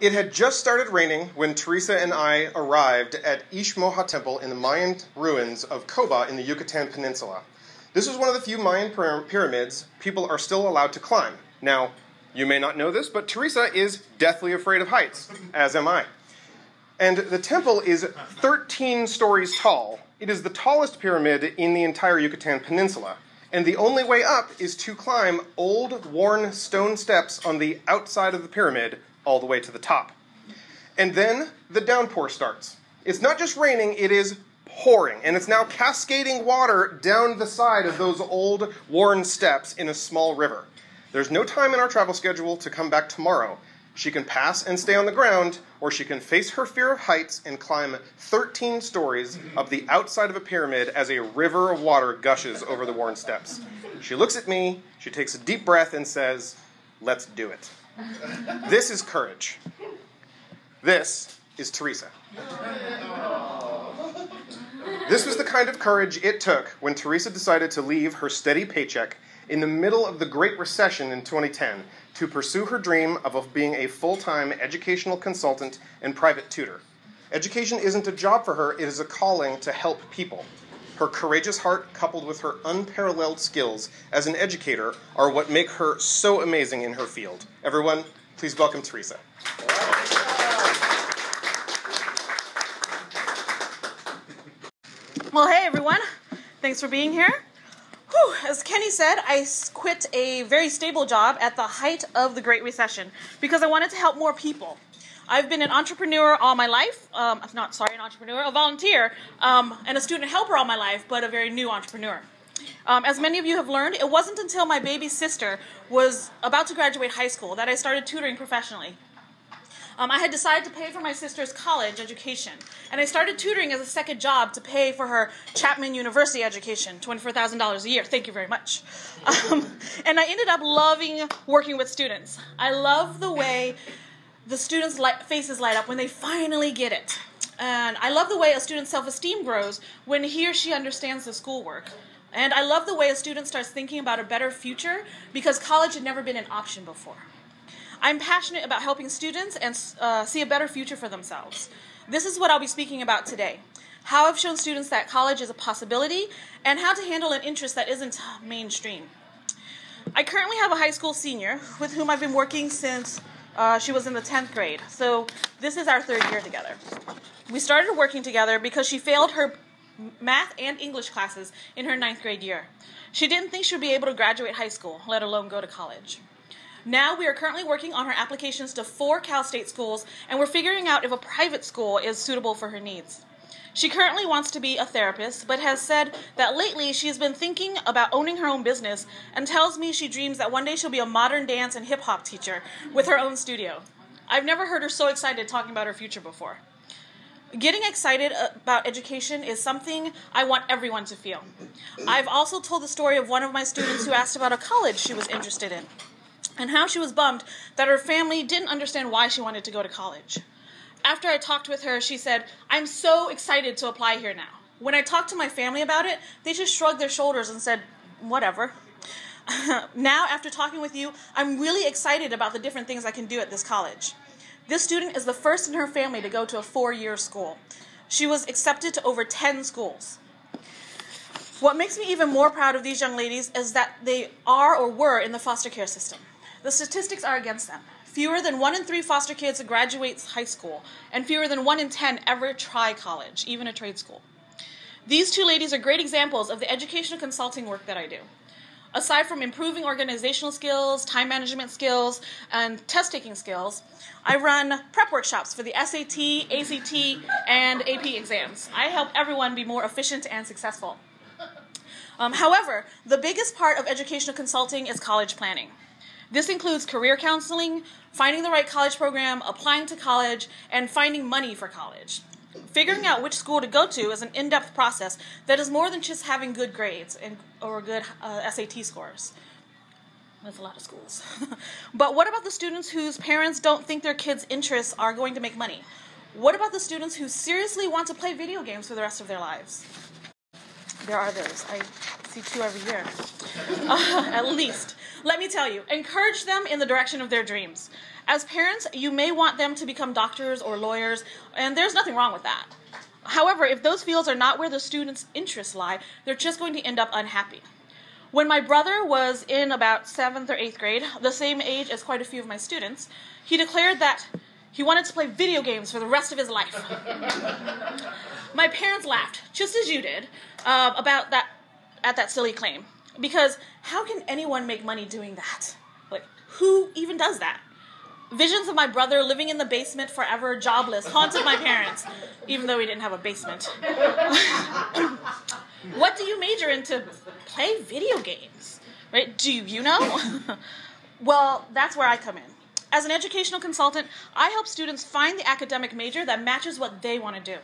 It had just started raining when Theresa and I arrived at Ixmoja Temple in the Mayan ruins of Coba in the Yucatan Peninsula. This was one of the few Mayan pyramids people are still allowed to climb. Now, you may not know this, but Theresa is deathly afraid of heights, as am I. And the temple is 13 stories tall. It is the tallest pyramid in the entire Yucatan Peninsula. And the only way up is to climb old, worn stone steps on the outside of the pyramid all the way to the top. And then the downpour starts. It's not just raining, it is pouring. And it's now cascading water down the side of those old, worn steps in a small river. There's no time in our travel schedule to come back tomorrow. She can pass and stay on the ground, or she can face her fear of heights and climb 13 stories up the outside of a pyramid as a river of water gushes over the worn steps. She looks at me, she takes a deep breath and says, "Let's do it." This is courage. This is Theresa. This was the kind of courage it took when Theresa decided to leave her steady paycheck in the middle of the Great Recession in 2010 to pursue her dream of being a full-time educational consultant and private tutor. Education isn't a job for her, it is a calling to help people. Her courageous heart, coupled with her unparalleled skills as an educator, are what make her so amazing in her field. Everyone, please welcome Theresa. Well, hey everyone. Thanks for being here. Whew, as Kenny said, I quit a very stable job at the height of the Great Recession because I wanted to help more people. I've been an entrepreneur all my life, a volunteer, and a student helper all my life, but a very new entrepreneur. As many of you have learned, it wasn't until my baby sister was about to graduate high school that I started tutoring professionally. I had decided to pay for my sister's college education, and I started tutoring as a second job to pay for her Chapman University education, $24,000 a year. Thank you very much. And I ended up loving working with students. I love the way the students' faces light up when they finally get it. And I love the way a student's self-esteem grows when he or she understands the schoolwork. And I love the way a student starts thinking about a better future because college had never been an option before. I'm passionate about helping students and see a better future for themselves. This is what I'll be speaking about today. How I've shown students that college is a possibility and how to handle an interest that isn't mainstream. I currently have a high school senior with whom I've been working since she was in the 10th grade. So this is our third year together. We started working together because she failed her math and English classes in her 9th grade year. She didn't think she would be able to graduate high school, let alone go to college. Now we are currently working on her applications to 4 Cal State schools, and we're figuring out if a private school is suitable for her needs. She currently wants to be a therapist, but has said that lately she has been thinking about owning her own business and tells me she dreams that one day she'll be a modern dance and hip-hop teacher with her own studio. I've never heard her so excited talking about her future before. Getting excited about education is something I want everyone to feel. I've also told the story of one of my students who asked about a college she was interested in, and how she was bummed that her family didn't understand why she wanted to go to college. After I talked with her, she said, "I'm so excited to apply here now. When I talked to my family about it, they just shrugged their shoulders and said, whatever." Now, after talking with you, I'm really excited about the different things I can do at this college. This student is the first in her family to go to a 4-year school. She was accepted to over 10 schools. What makes me even more proud of these young ladies is that they are or were in the foster care system. The statistics are against them. Fewer than 1 in 3 foster kids graduates high school, and fewer than 1 in 10 ever try college, even a trade school. These 2 ladies are great examples of the educational consulting work that I do. Aside from improving organizational skills, time management skills, and test-taking skills, I run prep workshops for the SAT, ACT, and AP exams. I help everyone be more efficient and successful. However, the biggest part of educational consulting is college planning. This includes career counseling, finding the right college program, applying to college, and finding money for college. Figuring out which school to go to is an in-depth process that is more than just having good grades or good SAT scores. That's a lot of schools. But what about the students whose parents don't think their kids' interests are going to make money? What about the students who seriously want to play video games for the rest of their lives? There are those. I see 2 every year, at least. Let me tell you, encourage them in the direction of their dreams. As parents, you may want them to become doctors or lawyers, and there's nothing wrong with that. However, if those fields are not where the students' interests lie, they're just going to end up unhappy. When my brother was in about 7th or 8th grade, the same age as quite a few of my students, he declared that he wanted to play video games for the rest of his life. My parents laughed, just as you did, at that silly claim. Because how can anyone make money doing that? Like, who even does that? Visions of my brother living in the basement forever, jobless, haunted my parents, even though he didn't have a basement. What do you major in to play video games? Right? Do you know? Well, that's where I come in. As an educational consultant, I help students find the academic major that matches what they want to do.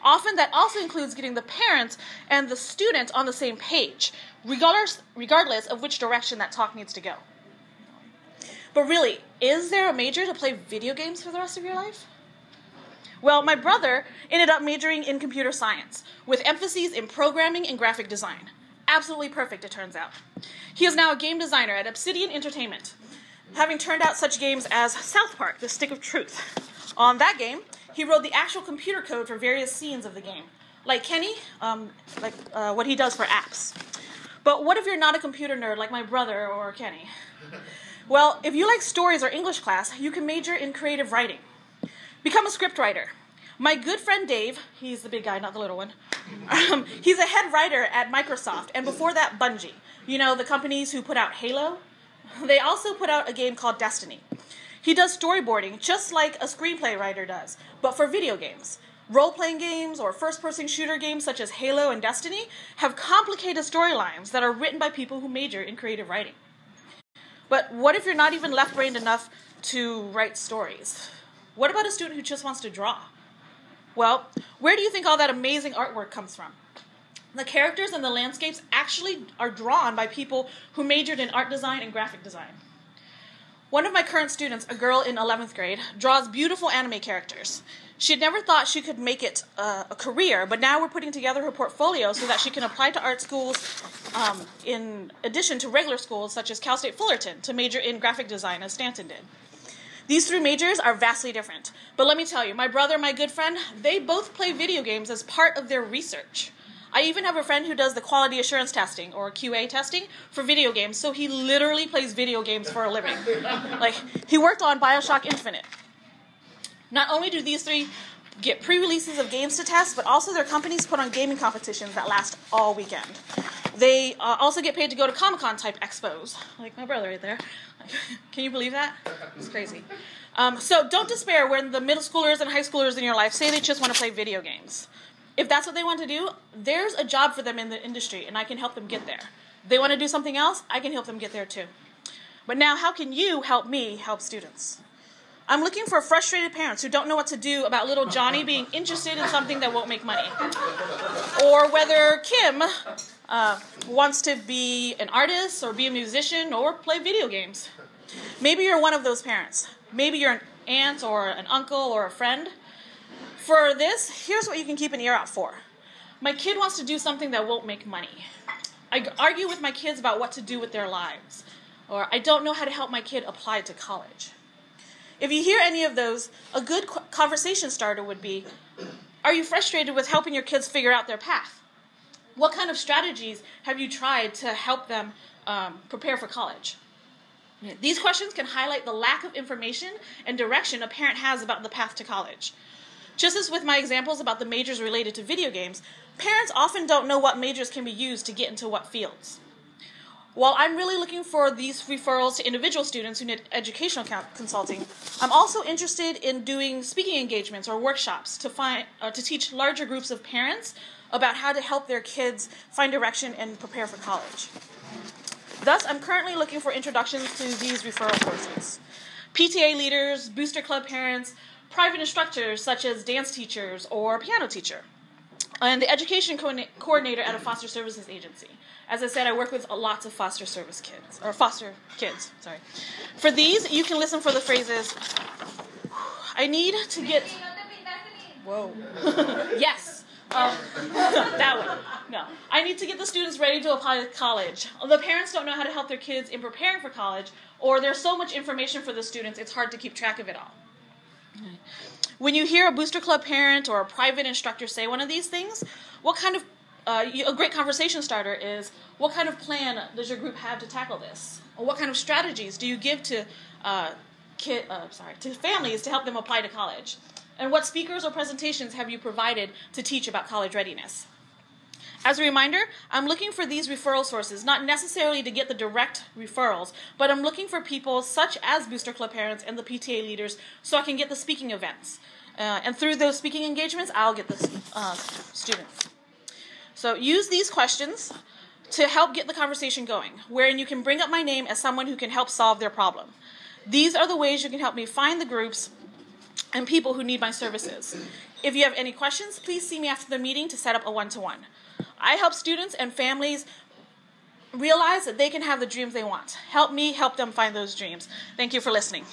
Often that also includes getting the parents and the student on the same page, regardless of which direction that talk needs to go. But really, is there a major to play video games for the rest of your life? Well, my brother ended up majoring in computer science, with emphases in programming and graphic design. Absolutely perfect, it turns out. He is now a game designer at Obsidian Entertainment, having turned out such games as South Park, The Stick of Truth. On that game, he wrote the actual computer code for various scenes of the game, like Kenny, what he does for apps. But what if you're not a computer nerd like my brother or Kenny? Well, if you like stories or English class, you can major in creative writing. Become a scriptwriter. My good friend Dave, he's the big guy, not the little one, he's a head writer at Microsoft, and before that, Bungie. You know, the companies who put out Halo? They also put out a game called Destiny. He does storyboarding just like a screenplay writer does, but for video games. Role-playing games or first-person shooter games such as Halo and Destiny have complicated storylines that are written by people who major in creative writing. But what if you're not even left-brained enough to write stories? What about a student who just wants to draw? Well, where do you think all that amazing artwork comes from? The characters and the landscapes actually are drawn by people who majored in art design and graphic design. One of my current students, a girl in 11th grade, draws beautiful anime characters. She had never thought she could make it a career, but now we're putting together her portfolio so that she can apply to art schools in addition to regular schools such as Cal State Fullerton to major in graphic design as Stanton did. These three majors are vastly different, but let me tell you, my brother and my good friend, they both play video games as part of their research. I even have a friend who does the quality assurance testing, or QA testing, for video games, so he literally plays video games for a living. Like, he worked on BioShock Infinite. Not only do these three get pre-releases of games to test, but also their companies put on gaming competitions that last all weekend. They also get paid to go to Comic-Con type expos, like my brother right there. Can you believe that? It's crazy. So don't despair when the middle schoolers and high schoolers in your life say they just want to play video games. If that's what they want to do, there's a job for them in the industry, and I can help them get there. If they want to do something else, I can help them get there too. But now, how can you help me help students? I'm looking for frustrated parents who don't know what to do about little Johnny being interested in something that won't make money. Or whether Kim wants to be an artist or be a musician or play video games. Maybe you're one of those parents. Maybe you're an aunt or an uncle or a friend. For this, here's what you can keep an ear out for. My kid wants to do something that won't make money. I argue with my kids about what to do with their lives. Or I don't know how to help my kid apply to college. If you hear any of those, a good conversation starter would be, are you frustrated with helping your kids figure out their path? What kind of strategies have you tried to help them prepare for college? These questions can highlight the lack of information and direction a parent has about the path to college. Just as with my examples about the majors related to video games, parents often don't know what majors can be used to get into what fields. While I'm really looking for these referrals to individual students who need educational consulting, I'm also interested in doing speaking engagements or workshops to teach larger groups of parents about how to help their kids find direction and prepare for college. Thus, I'm currently looking for introductions to these referral courses. PTA leaders, booster club parents, private instructors such as dance teachers or piano teacher, and the education coordinator at a foster services agency. As I said, I work with lots of foster kids. For these, you can listen for the phrases, I need to get... Whoa. Yes. That one. No. I need to get the students ready to apply to college. The parents don't know how to help their kids in preparing for college, or there's so much information for the students, it's hard to keep track of it all. When you hear a Booster Club parent or a private instructor say one of these things, what kind of a great conversation starter is, what kind of plan does your group have to tackle this? Or what kind of strategies do you give to families to help them apply to college? And what speakers or presentations have you provided to teach about college readiness? As a reminder, I'm looking for these referral sources, not necessarily to get the direct referrals, but I'm looking for people such as Booster Club parents and the PTA leaders so I can get the speaking events. And through those speaking engagements, I'll get the students. So use these questions to help get the conversation going, wherein you can bring up my name as someone who can help solve their problem. These are the ways you can help me find the groups and people who need my services. If you have any questions, please see me after the meeting to set up a one-to-one. I help students and families realize that they can have the dreams they want. Help me help them find those dreams. Thank you for listening.